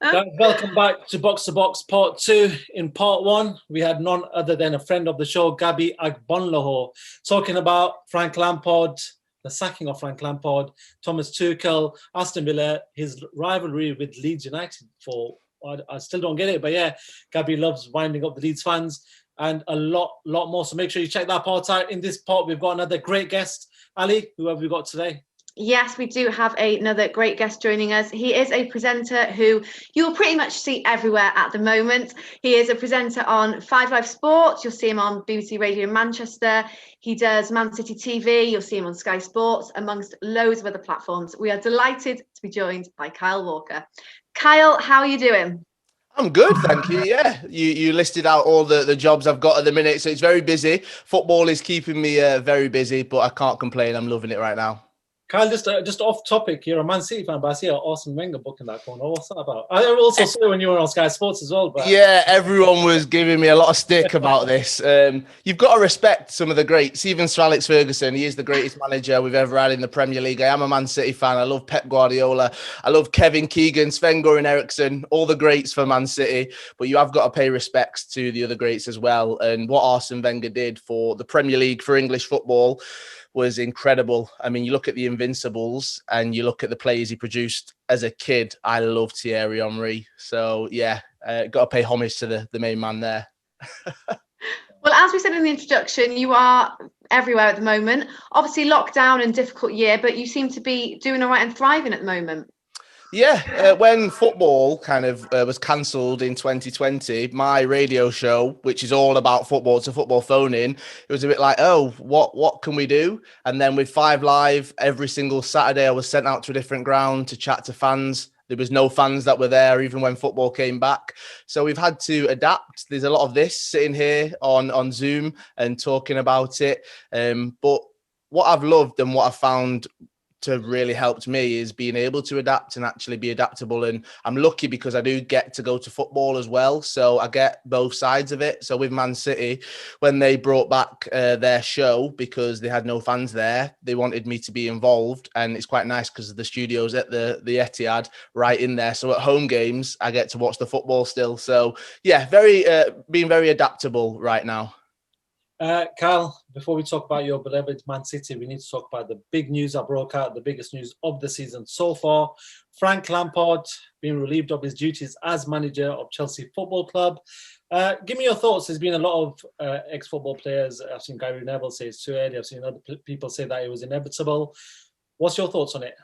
Guys, welcome back to Box Part 2. In Part 1, we had none other than a friend of the show, Gabi Agbonlaho, talking about Frank Lampard, the sacking of Frank Lampard, Thomas Tuchel, Aston Villa, his rivalry with Leeds United. I still don't get it, but yeah, Gabi loves winding up the Leeds fans and a lot more. So make sure you check that part out. In this part, we've got another great guest. Ali, who have we got today? Yes, we do have another great guest joining us. He is a presenter who you'll pretty much see everywhere at the moment. He is a presenter on 5 Live Sports. You'll see him on BBC Radio Manchester. He does Man City TV. You'll see him on Sky Sports, amongst loads of other platforms. We are delighted to be joined by Kyle Walker. Kyle, how are you doing? I'm good, thank you. Yeah, you listed out all the jobs I've got at the minute, so it's very busy. Football is keeping me very busy, but I can't complain. I'm loving it right now. Kyle, just off topic, you're a Man City fan, but I see Arsene Wenger booking that corner. What's that about? I also saw when you were on Sky Sports as well. But... Yeah, everyone was giving me a lot of stick about this. You've got to respect some of the greats. Even Sir Alex Ferguson, he is the greatest manager we've ever had in the Premier League. I am a Man City fan. I love Pep Guardiola. I love Kevin Keegan, Sven-Göran Eriksson, all the greats for Man City. But you have got to pay respects to the other greats as well. And what Arsene Wenger did for the Premier League, for English football, was incredible. I mean, you look at the Invincibles and you look at the players he produced as a kid. I love Thierry Henry. So, yeah, got to pay homage to the main man there. Well, as we said in the introduction, you are everywhere at the moment. Obviously, lockdown and difficult year, but you seem to be doing all right and thriving at the moment. Yeah, when football kind of was cancelled in 2020, my radio show, which is all about football, it's a football phone-in, it was a bit like, oh, what can we do? And then with 5 Live, every single Saturday, I was sent out to a different ground to chat to fans. There was no fans that were there, even when football came back. So we've had to adapt. There's a lot of this sitting here on Zoom and talking about it. But what I've loved and what I've found to really helped me is being able to adapt and actually be adaptable. And I'm lucky because I do get to go to football as well. So I get both sides of it. So with Man City, when they brought back their show, because they had no fans there, they wanted me to be involved. And it's quite nice because the studio's at the Etihad right in there. So at home games, I get to watch the football still. So yeah, being very adaptable right now. Kyle, before we talk about your beloved Man City, we need to talk about the big news that broke out, the biggest news of the season so far. Frank Lampard being relieved of his duties as manager of Chelsea Football Club. Give me your thoughts. There's been a lot of ex-football players. I've seen Gary Neville say it's too early. I've seen other people say that it was inevitable. What's your thoughts on it?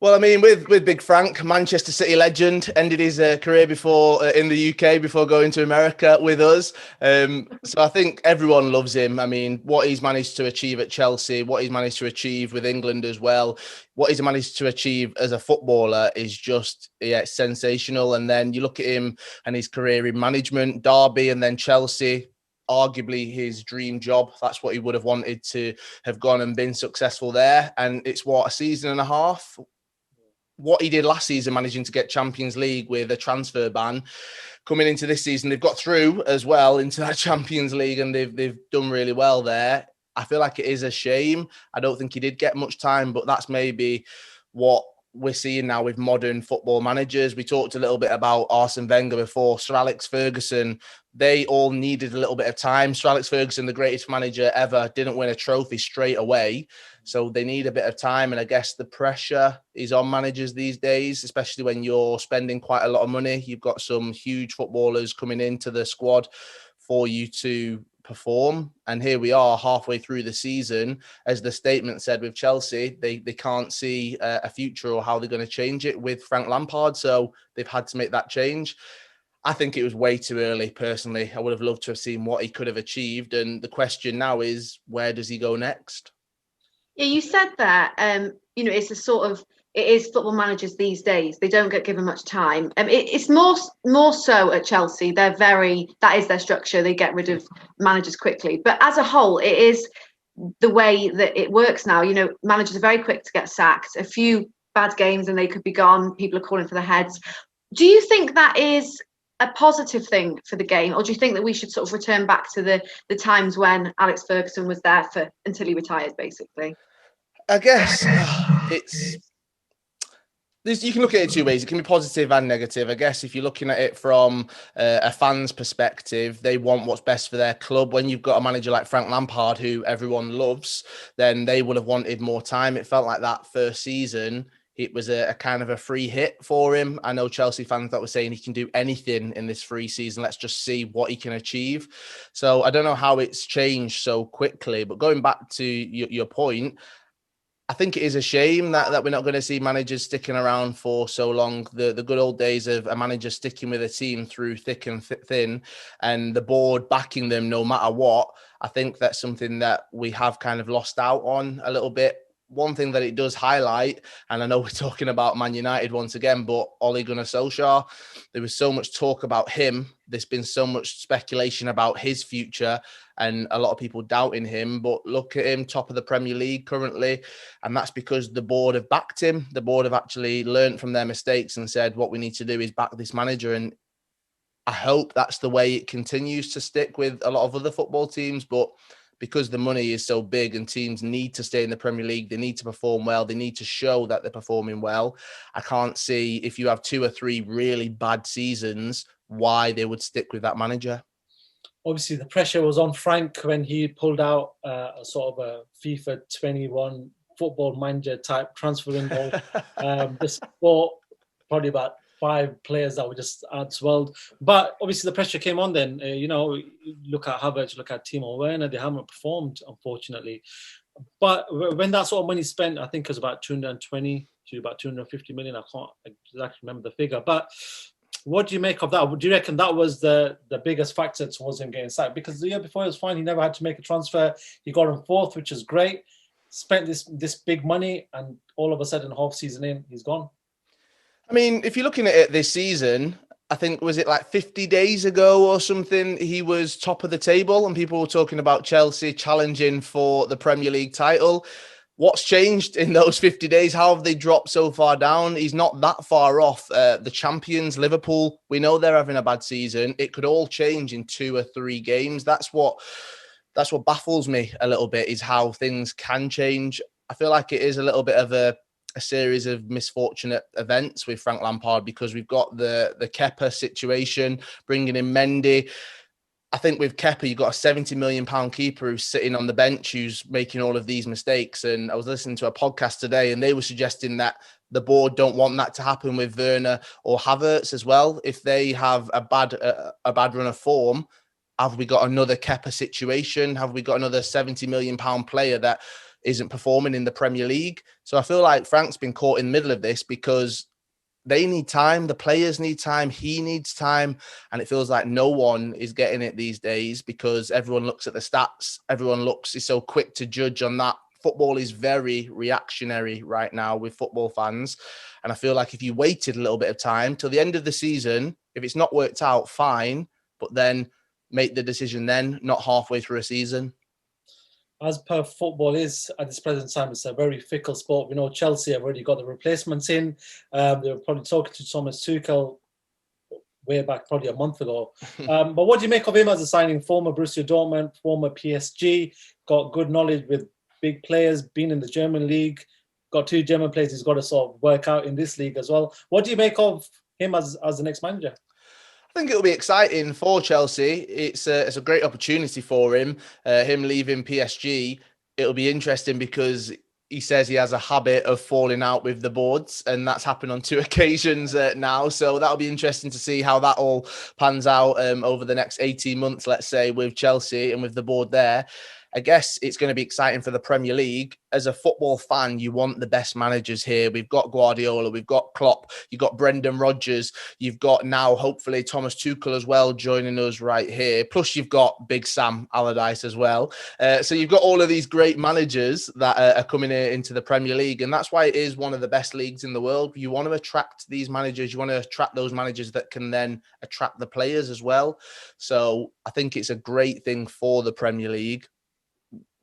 Well, I mean, with Big Frank, Manchester City legend, ended his career before in the UK before going to America with us. So I think everyone loves him. I mean, what he's managed to achieve at Chelsea, what he's managed to achieve with England as well, what he's managed to achieve as a footballer is just sensational. And then you look at him and his career in management, Derby and then Chelsea. Arguably his dream job. That's what he would have wanted to have gone and been successful there. And it's a season and a half. What he did last season, managing to get Champions League with a transfer ban, coming into this season, they've got through as well into that Champions League, and they've done really well there. I feel like it is a shame. I don't think he did get much time, but that's maybe what we're seeing now with modern football managers. We talked a little bit about Arsene Wenger before, Sir Alex Ferguson. They all needed a little bit of time. Sir Alex Ferguson, the greatest manager ever, didn't win a trophy straight away. So they need a bit of time. And I guess the pressure is on managers these days, especially when you're spending quite a lot of money. You've got some huge footballers coming into the squad for you to perform. And here we are halfway through the season. As the statement said with Chelsea, they can't see a future or how they're going to change it with Frank Lampard. So they've had to make that change. I think it was way too early, personally. I would have loved to have seen what he could have achieved. And the question now is, where does he go next? Yeah, you said that, it's it is football managers these days. They don't get given much time. It's more so at Chelsea. That is their structure. They get rid of managers quickly. But as a whole, it is the way that it works now. Managers are very quick to get sacked. A few bad games and they could be gone. People are calling for their heads. Do you think that is a positive thing for the game, or do you think that we should sort of return back to the times when Alex Ferguson was there until he retired, basically? I guess You can look at it two ways. It can be positive and negative. I guess if you're looking at it from a fan's perspective, they want what's best for their club. When you've got a manager like Frank Lampard, who everyone loves, then they would have wanted more time. It felt like that first season, it was a kind of a free hit for him. I know Chelsea fans that were saying he can do anything in this free season. Let's just see what he can achieve. So I don't know how it's changed so quickly. But going back to your point, I think it is a shame that we're not going to see managers sticking around for so long. The good old days of a manager sticking with a team through thick and thin and the board backing them no matter what, I think that's something that we have kind of lost out on a little bit. One thing that it does highlight, and I know we're talking about Man United once again, but Ole Gunnar Solskjaer, there was so much talk about him. There's been so much speculation about his future and a lot of people doubting him. But look at him, top of the Premier League currently. And that's because the board have backed him. The board have actually learned from their mistakes and said, what we need to do is back this manager. And I hope that's the way it continues to stick with a lot of other football teams. But because the money is so big and teams need to stay in the Premier League, they need to perform well. They need to show that they're performing well. I can't see, if you have 2 or 3 really bad seasons, why they would stick with that manager. Obviously, the pressure was on Frank when he pulled out a sort of a FIFA 21 football manager type transfer window. Just bought probably about 5 players that were just outswelled. But obviously the pressure came on then. Look at Havertz, look at Timo Werner. They haven't performed, unfortunately. But when that sort of money spent, I think it was about 220 to about 250 million. I can't exactly remember the figure. But what do you make of that? Do you reckon that was the biggest factor towards him getting sacked? Because the year before it was fine. He never had to make a transfer. He got him 4th, which is great. Spent this big money, and all of a sudden, half season in, he's gone. I mean, if you're looking at it this season, I think, was it like 50 days ago or something, he was top of the table and people were talking about Chelsea challenging for the Premier League title. What's changed in those 50 days? How have they dropped so far down? He's not that far off. The champions, Liverpool, we know they're having a bad season. It could all change in 2 or 3 games. That's what baffles me a little bit, is how things can change. I feel like it is a little bit of a series of misfortunate events with Frank Lampard, because we've got the Kepa situation, bringing in Mendy. I think with Kepa, you've got a £70 million keeper who's sitting on the bench, who's making all of these mistakes. And I was listening to a podcast today and they were suggesting that the board don't want that to happen with Werner or Havertz as well. If they have a bad run of form, have we got another Kepa situation? Have we got another £70 million player that isn't performing in the Premier League? So I feel like Frank's been caught in the middle of this, because they need time, the players need time, he needs time, and it feels like no one is getting it these days, because everyone looks at the stats, is so quick to judge on that. Football is very reactionary right now with football fans, and I feel like if you waited a little bit of time till the end of the season, if it's not worked out, fine, but then make the decision then, not halfway through a season. As per football is at this present time, it's a very fickle sport. We know Chelsea have already got the replacements in. They were probably talking to Thomas Tuchel way back, probably a month ago. But what do you make of him as a signing? Former Borussia Dortmund, former PSG, got good knowledge with big players, been in the German league, got 2 German players he's got to sort of work out in this league as well. What do you make of him as the next manager? I think it'll be exciting for Chelsea. It's a great opportunity for him. Him leaving PSG, it'll be interesting because he says he has a habit of falling out with the boards, and that's happened on 2 occasions now. So that'll be interesting to see how that all pans out over the next 18 months, let's say, with Chelsea and with the board there. I guess it's going to be exciting for the Premier League. As a football fan, you want the best managers here. We've got Guardiola, we've got Klopp, you've got Brendan Rodgers, you've got now, hopefully, Thomas Tuchel as well joining us right here. Plus, you've got Big Sam Allardyce as well. So you've got all of these great managers that are coming into the Premier League, and that's why it is one of the best leagues in the world. You want to attract these managers. You want to attract those managers that can then attract the players as well. So I think it's a great thing for the Premier League.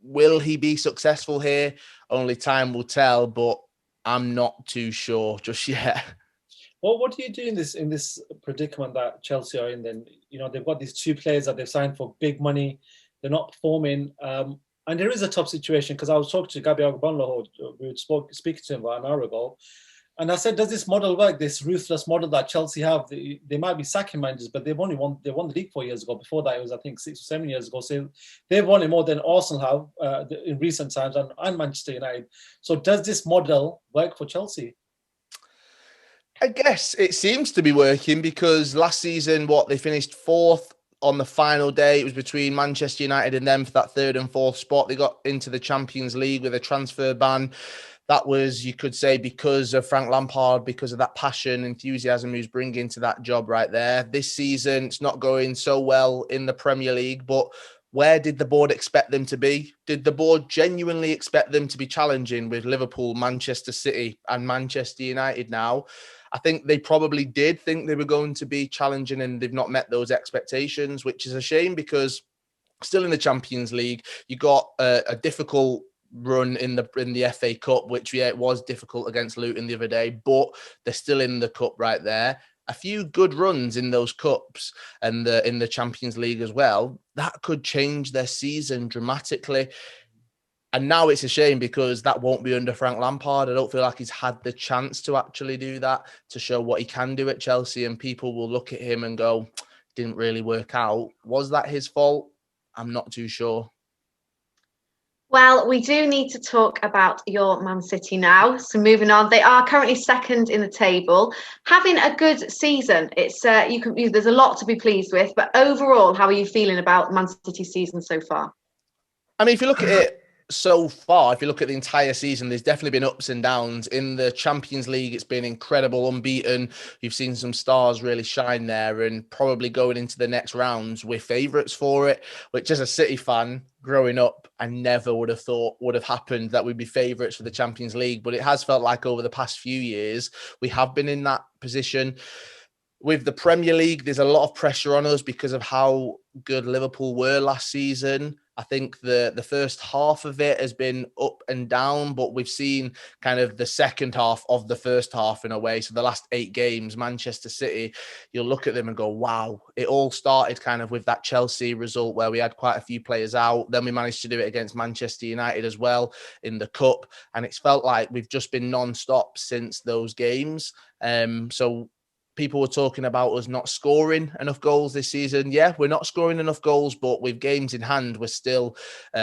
Will he be successful here? Only time will tell, but I'm not too sure just yet. Well, what do you do in this predicament that Chelsea are in then? You know, they've got these 2 players that they've signed for big money. They're not performing. And there is a tough situation, because I was talking to Gabi Agbonlahor. We were speaking to him about an hour ago. And I said, does this model work? This ruthless model that Chelsea have? They might be sacking managers, but they won the league 4 years ago. Before that, it was I think 6 or 7 years ago. So they've won it more than Arsenal have in recent times, and Manchester United. So does this model work for Chelsea? I guess it seems to be working, because last season, they finished fourth on the final day. It was between Manchester United and them for that third and fourth spot. They got into the Champions League with a transfer ban. That was, you could say, because of Frank Lampard, because of that passion, enthusiasm he's bringing to that job right there. This season, it's not going so well in the Premier League, but where did the board expect them to be? Did the board genuinely expect them to be challenging with Liverpool, Manchester City and Manchester United now? I think they probably did think they were going to be challenging, and they've not met those expectations, which is a shame, because still in the Champions League, you got a difficult run in the FA Cup, which it was difficult against Luton the other day, but they're still in the cup right there. A few good runs in those cups and in the Champions League as well, that could change their season dramatically. And now it's a shame, because that won't be under Frank Lampard. I don't feel like he's had the chance to actually do that, to show what he can do at Chelsea, and people will look at him and go, didn't really work out. Was that his fault? I'm not too sure. Well, we do need to talk about your Man City now. So moving on, they are currently second in the table, having a good season. It's there's a lot to be pleased with, but overall, how are you feeling about Man City's season so far? I mean, if you look at it so far, if you look at the entire season, there's definitely been ups and downs. In the Champions League, it's been incredible, unbeaten. You've seen some stars really shine there, and probably going into the next rounds, we're favourites for it, which as a City fan, growing up, I never would have thought would have happened that we'd be favourites for the Champions League. But it has felt like over the past few years, we have been in that position. With the Premier League, there's a lot of pressure on us because of how good Liverpool were last season. I think the first half of it has been up and down, but we've seen kind of the second half of the first half in a way. So the last 8 games, Manchester City, you'll look at them and go, wow. It all started kind of with that Chelsea result where we had quite a few players out. Then we managed to do it against Manchester United as well in the Cup. And it's felt like we've just been non-stop since those games. So people were talking about us not scoring enough goals this season. Yeah, we're not scoring enough goals, but with games in hand, we're still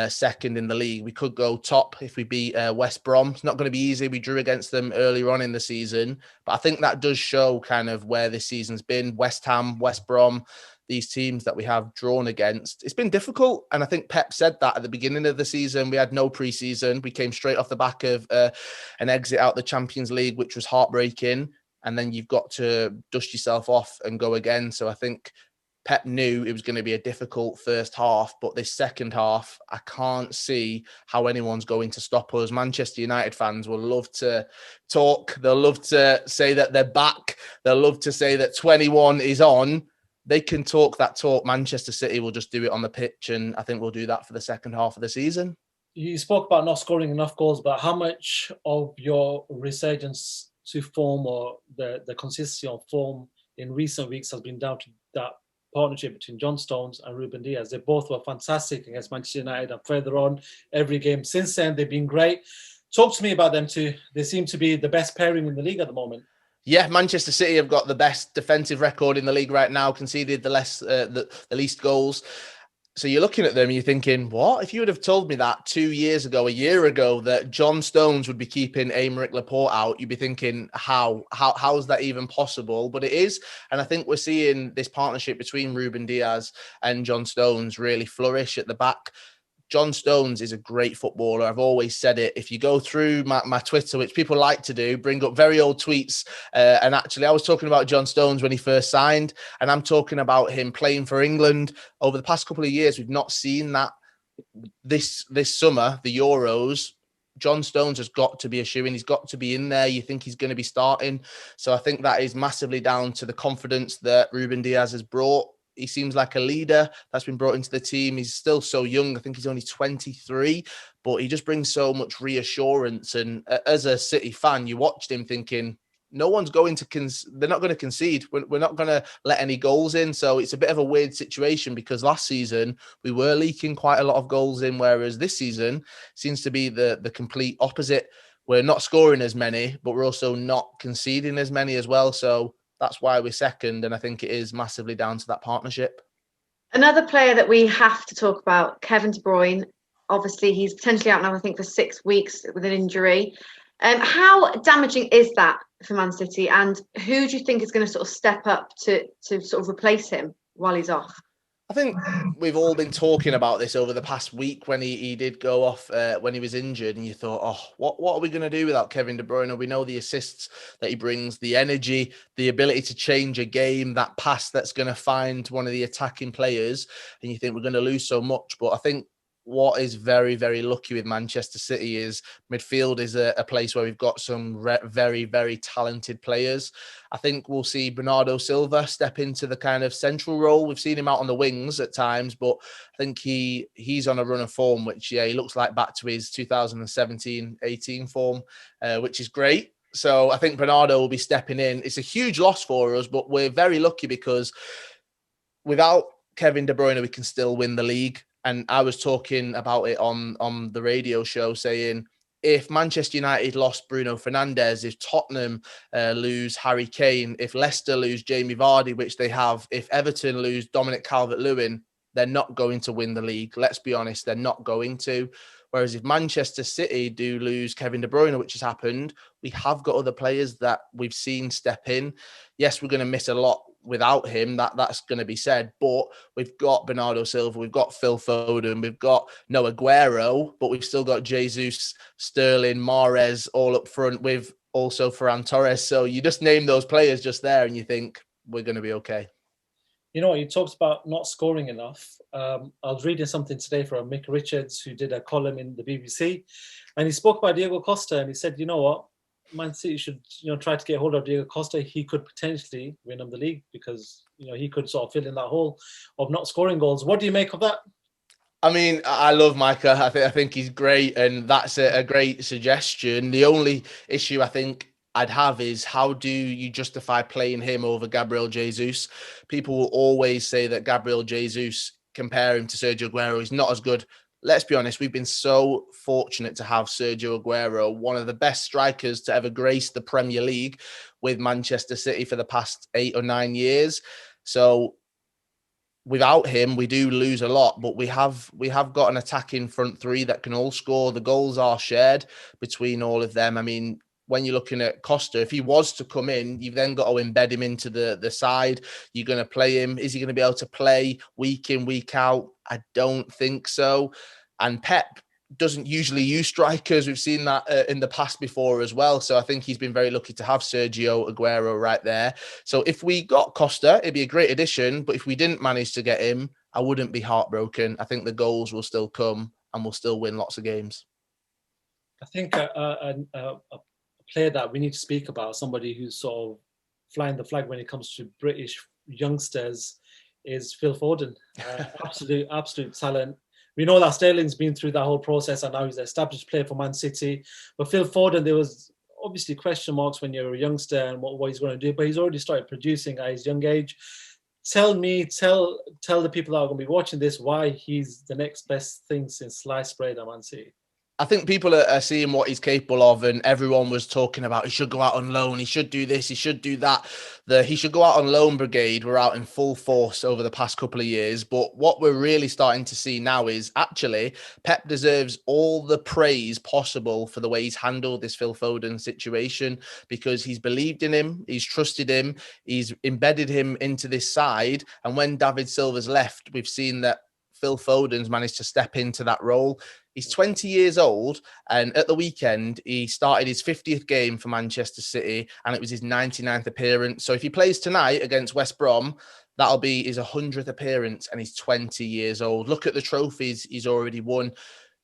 second in the league. We could go top if we beat West Brom. It's not going to be easy. We drew against them earlier on in the season, but I think that does show kind of where this season's been. West Ham, West Brom, these teams that we have drawn against, it's been difficult. And I think Pep said that at the beginning of the season. We had no preseason. We came straight off the back of an exit out the Champions League, which was heartbreaking. And then you've got to dust yourself off and go again. So I think Pep knew it was going to be a difficult first half, but this second half, I can't see how anyone's going to stop us. Manchester United fans will love to talk. They'll love to say that they're back. They'll love to say that 21 is on. They can talk that talk. Manchester City will just do it on the pitch, and I think we'll do that for the second half of the season. You spoke about not scoring enough goals, but how much of your resurgence to form, or the consistency of form in recent weeks, has been down to that partnership between John Stones and Ruben Diaz? They both were fantastic against Manchester United, and further on every game since then, they've been great. Talk to me about them two. They seem to be the best pairing in the league at the moment. Yeah, Manchester City have got the best defensive record in the league right now, conceded the least goals. So you're looking at them and you're thinking, what? If you would have told me that 2 years ago, a year ago, that John Stones would be keeping Aymeric Laporte out, you'd be thinking, how is that even possible? But it is. And I think we're seeing this partnership between Ruben Diaz and John Stones really flourish at the back. John Stones is a great footballer. I've always said it. If you go through my Twitter, which people like to do, bring up very old tweets. And actually, I was talking about John Stones when he first signed, and I'm talking about him playing for England. Over the past couple of years, we've not seen that. This summer, the Euros, John Stones has got to be a shoo-in. He's got to be in there. You think he's going to be starting. So I think that is massively down to the confidence that Ruben Diaz has brought. He seems like a leader that's been brought into the team. He's still so young. I think he's only 23, but he just brings so much reassurance. And as a City fan, you watched him thinking, no one's going to, they're not going to concede. We're not going to let any goals in. So it's a bit of a weird situation, because last season we were leaking quite a lot of goals in, whereas this season seems to be the complete opposite. we're not scoring as many, but we're also not conceding as many as well. So that's why we're second. And I think it is massively down to that partnership. Another player that we have to talk about, Kevin De Bruyne. Obviously, he's potentially out now, I think, for 6 weeks with an injury. How damaging is that for Man City? And who do you think is going to sort of step up to sort of replace him while he's off? I think we've all been talking about this over the past week when he did go off when he was injured, and you thought, oh, what are we going to do without Kevin De Bruyne? We know the assists that he brings, the energy, the ability to change a game, that pass that's going to find one of the attacking players, and you think we're going to lose so much. But I think what is very, very lucky with Manchester City is midfield is a place where we've got some very, very talented players. I think we'll see Bernardo Silva step into the kind of central role. We've seen him out on the wings at times, but I think he's on a run of form, which, he looks like back to his 2017-18 form, which is great. So I think Bernardo will be stepping in. It's a huge loss for us, but we're very lucky because without Kevin De Bruyne, we can still win the league. And I was talking about it on the radio show, saying if Manchester United lost Bruno Fernandes, if Tottenham lose Harry Kane, if Leicester lose Jamie Vardy, which they have, if Everton lose Dominic Calvert-Lewin, they're not going to win the league. Let's be honest, they're not going to. Whereas if Manchester City do lose Kevin De Bruyne, which has happened, we have got other players that we've seen step in. Yes, we're going to miss a lot without him, that's going to be said, but we've got Bernardo Silva, we've got Phil Foden, we've got no Aguero, but we've still got Jesus, Sterling, Mahrez all up front with also Ferran Torres. So you just name those players just there and you think we're going to be okay. You know, you talked about not scoring enough. I was reading something today from Mick Richards, who did a column in the BBC, and he spoke about Diego Costa, and he said, you know what, Man City should, try to get hold of Diego Costa. He could potentially win them the league because, he could sort of fill in that hole of not scoring goals. What do you make of that? I mean, I love Micah. I think he's great, and that's a great suggestion. The only issue I think I'd have is how do you justify playing him over Gabriel Jesus? People will always say that Gabriel Jesus, compare him to Sergio Aguero, he's not as good. Let's be honest, we've been so fortunate to have Sergio Aguero, one of the best strikers to ever grace the Premier League with Manchester City for the past 8 or 9 years. So without him, we do lose a lot, but we have got an attacking front three that can all score. The goals are shared between all of them. I mean, when you're looking at Costa, if he was to come in, you've then got to embed him into the side. You're going to play him. Is he going to be able to play week in, week out? I don't think so. And Pep doesn't usually use strikers. We've seen that in the past before as well. So I think he's been very lucky to have Sergio Aguero right there. So if we got Costa, it'd be a great addition. But if we didn't manage to get him, I wouldn't be heartbroken. I think the goals will still come and we'll still win lots of games. I think a player that we need to speak about, somebody who's sort of flying the flag when it comes to British youngsters, is Phil Foden. Absolute talent. We know that Sterling's been through that whole process and now he's an established player for Man City. But Phil Foden, there was obviously question marks when you're a youngster and what he's going to do, but he's already started producing at his young age. Tell the people that are going to be watching this why he's the next best thing since sliced bread at Man City. I think people are seeing what he's capable of, and everyone was talking about he should go out on loan, he should do this, he should do that. He should go out on loan brigade were out in full force over the past couple of years. But what we're really starting to see now is actually Pep deserves all the praise possible for the way he's handled this Phil Foden situation, because he's believed in him, he's trusted him, he's embedded him into this side. And when David Silva's left, we've seen that Phil Foden's managed to step into that role. He's 20 years old, and at the weekend, he started his 50th game for Manchester City, and it was his 99th appearance. So if he plays tonight against West Brom, that'll be his 100th appearance, and he's 20 years old. Look at the trophies he's already won.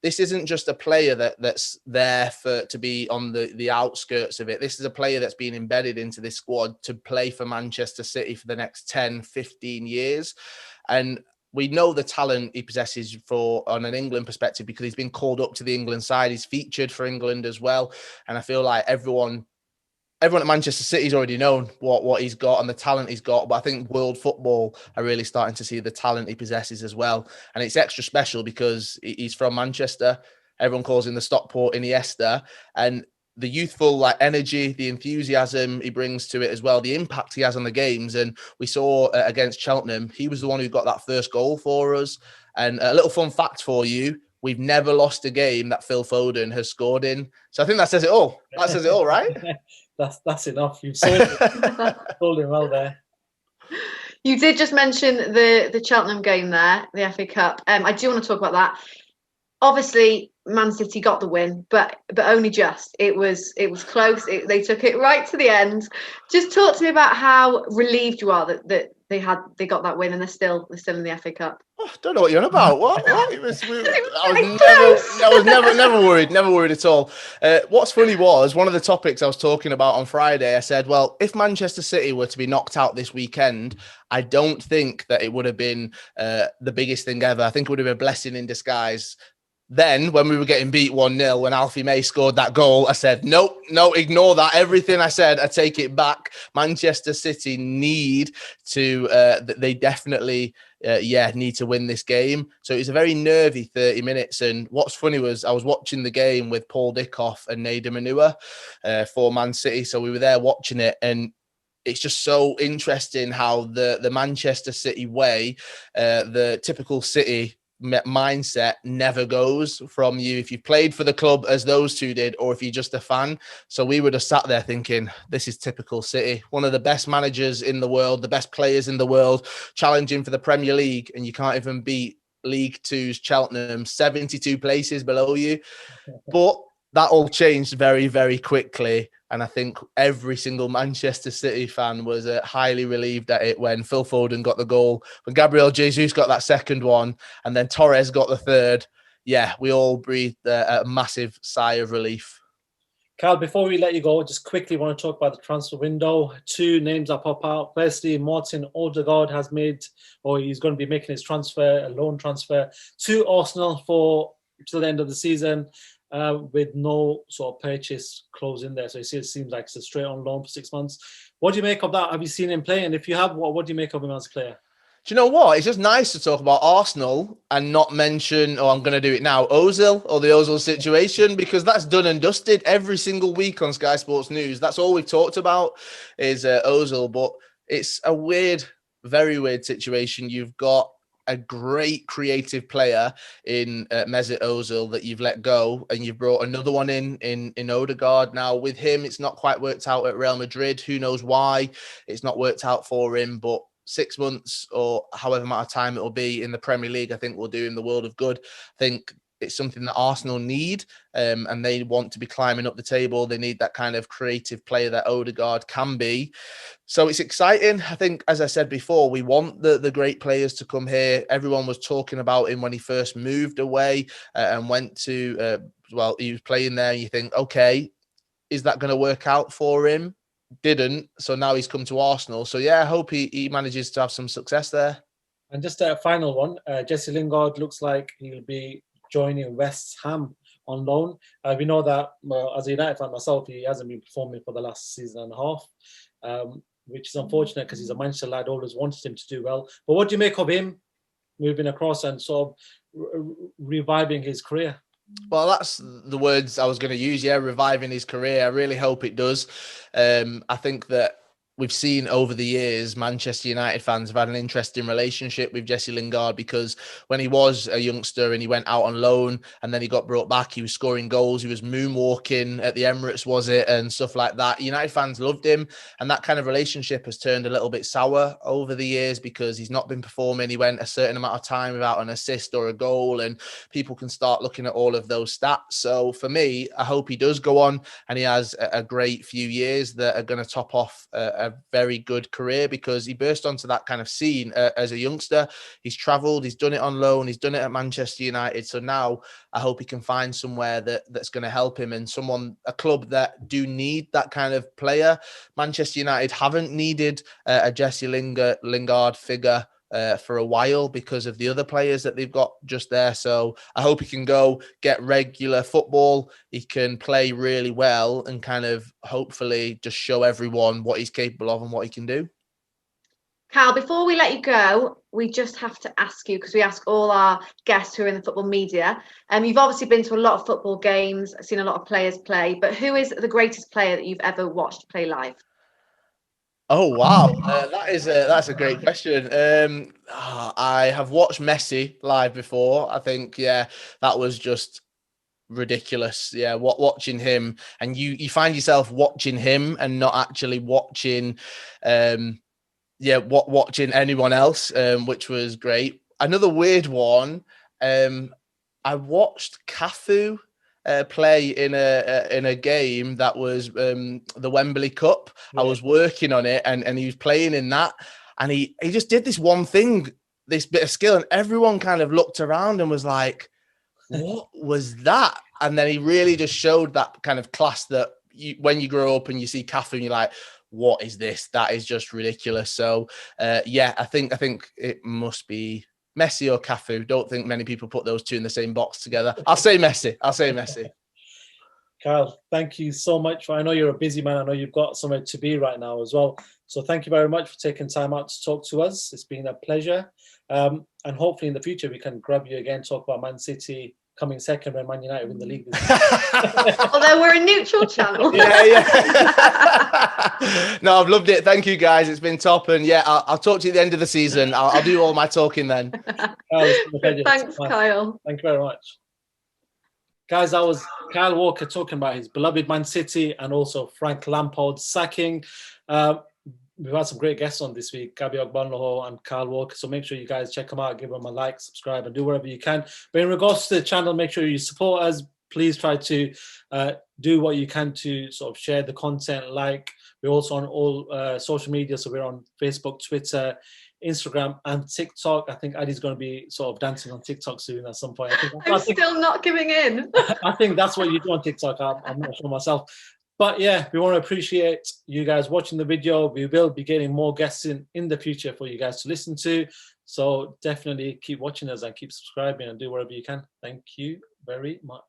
This isn't just a player that's there to be on the outskirts of it. This is a player that's been embedded into this squad to play for Manchester City for the next 10, 15 years. And we know the talent he possesses on an England perspective because he's been called up to the England side. He's featured for England as well. And I feel like everyone at Manchester City's already known what he's got and the talent he's got. But I think world football are really starting to see the talent he possesses as well. And it's extra special because he's from Manchester. Everyone calls him the Stockport Iniesta. And the youthful like energy, the enthusiasm he brings to it as well, the impact he has on the games. And we saw against Cheltenham, he was the one who got that first goal for us. And a little fun fact for you, we've never lost a game that Phil Foden has scored in. So I think that says it all. That says it all, right? That's enough. You've sold it. Sold him well there. You did just mention the Cheltenham game there, the FA Cup. I do want to talk about that. Obviously, Man City got the win, but only just. It was close. They took it right to the end. Just talk to me about how relieved you are that they got that win and they're still in the FA Cup. Oh, I don't know what you're on about. What? I was never worried at all. What's funny was one of the topics I was talking about on Friday. I said, well, if Manchester City were to be knocked out this weekend, I don't think that it would have been the biggest thing ever. I think it would have been a blessing in disguise. Then, when we were getting beat 1-0, when Alfie May scored that goal, I said, no, ignore that. Everything I said, I take it back. Manchester City need to, they definitely, need to win this game. So it was a very nervy 30 minutes. And what's funny was I was watching the game with Paul Dickoff and Nader Manua for Man City. So we were there watching it, and it's just so interesting how the Manchester City way, the typical City mindset never goes from you if you've played for the club as those two did, or if you're just a fan. So we would have sat there thinking, this is typical City, one of the best managers in the world, the best players in the world, challenging for the Premier League, and you can't even beat League Two's Cheltenham, 72 places below you. But that all changed very, very quickly. And I think every single Manchester City fan was highly relieved at it when Phil Foden got the goal, when Gabriel Jesus got that second one, and then Torres got the third. Yeah, we all breathed a massive sigh of relief. Cal, before we let you go, just quickly want to talk about the transfer window. Two names that pop out. Firstly, Martin Odegaard has made, or he's going to be making his transfer, a loan transfer to Arsenal for till the end of the season. With no sort of purchase clause in there. So it seems like it's a straight on loan for 6 months. What do you make of that? Have you seen him play? And if you have, what do you make of him as a player? Do you know what? It's just nice to talk about Arsenal and not mention, I'm going to do it now, Ozil or the Ozil situation, because that's done and dusted every single week on Sky Sports News. That's all we've talked about is Ozil. But it's a weird, very weird situation. You've got a great creative player in Mesut Ozil that you've let go, and you've brought another one in Odegaard. Now with him, it's not quite worked out at Real Madrid. Who knows why it's not worked out for him, but 6 months or however amount of time it will be in the Premier League, I think will do him the world of good. I think it's something that Arsenal need, and they want to be climbing up the table. They need that kind of creative player that Odegaard can be. So it's exciting. I think, as I said before, we want the great players to come here. Everyone was talking about him when he first moved away and went to, he was playing there. And you think, okay, is that going to work out for him? Didn't. So now he's come to Arsenal. So yeah, I hope he manages to have some success there. And just a final one, Jesse Lingard looks like he'll be joining West Ham on loan. We know that as a United fan myself, he hasn't been performing for the last season and a half, which is unfortunate because he's a Manchester lad, always wanted him to do well. But what do you make of him moving across and sort of reviving his career? Well, that's the words I was going to use. Yeah, reviving his career. I really hope it does. I think that we've seen over the years, Manchester United fans have had an interesting relationship with Jesse Lingard, because when he was a youngster and he went out on loan and then he got brought back, he was scoring goals, he was moonwalking at the Emirates, was it, and stuff like that. United fans loved him, and that kind of relationship has turned a little bit sour over the years because he's not been performing. He went a certain amount of time without an assist or a goal, and people can start looking at all of those stats. So for me, I hope he does go on and he has a great few years that are going to top off a very good career, because he burst onto that kind of scene as a youngster. He's travelled, he's done it on loan, he's done it at Manchester United. So now I hope he can find somewhere that's going to help him, and a club that do need that kind of player. Manchester United haven't needed a Jesse Lingard figure for a while because of the other players that they've got just there. So I hope he can go get regular football. He can play really well and kind of hopefully just show everyone what he's capable of and what he can do. Cal, before we let you go, we just have to ask you, because we ask all our guests who are in the football media. You've obviously been to a lot of football games, seen a lot of players play, but who is the greatest player that you've ever watched play live? Oh wow, that's a great question. I have watched Messi live before. I think that was just ridiculous. Yeah, watching him, and you find yourself watching him and not actually watching, watching anyone else, which was great. Another weird one. I watched Cafu play in a game that was the Wembley Cup. Yeah. I was working on it, and he was playing in that, and he just did this one thing, this bit of skill, and everyone kind of looked around and was like, "What was that?" And then he really just showed that kind of class that when you grow up and you see Cafu, and you're like, "What is this? That is just ridiculous." So I think it must be Messi or Cafu. Don't think many people put those two in the same box together. I'll say Messi. Kyle, thank you so much. I know you're a busy man. I know you've got somewhere to be right now as well. So thank you very much for taking time out to talk to us. It's been a pleasure. And hopefully in the future, we can grab you again, talk about Man City coming second when Man United win the league. Although we're a neutral channel. Yeah. No, I've loved it. Thank you, guys. It's been top. And I'll talk to you at the end of the season. I'll do all my talking then. Thanks, Kyle. Thank you very much. Guys, that was Kyle Walker talking about his beloved Man City and also Frank Lampard's sacking. We've had some great guests on this week, Gabby Ogbonloho and Kyle Walker. So make sure you guys check them out, give them a like, subscribe, and do whatever you can. But in regards to the channel, make sure you support us. Please try to do what you can to sort of share the content. We're also on all social media. So we're on Facebook, Twitter, Instagram, and TikTok. I think Addy's going to be sort of dancing on TikTok soon at some point. I'm still not giving in. I think that's what you do on TikTok. I'm not sure myself. But we want to appreciate you guys watching the video. We will be getting more guests in the future for you guys to listen to. So definitely keep watching us and keep subscribing and do whatever you can. Thank you very much.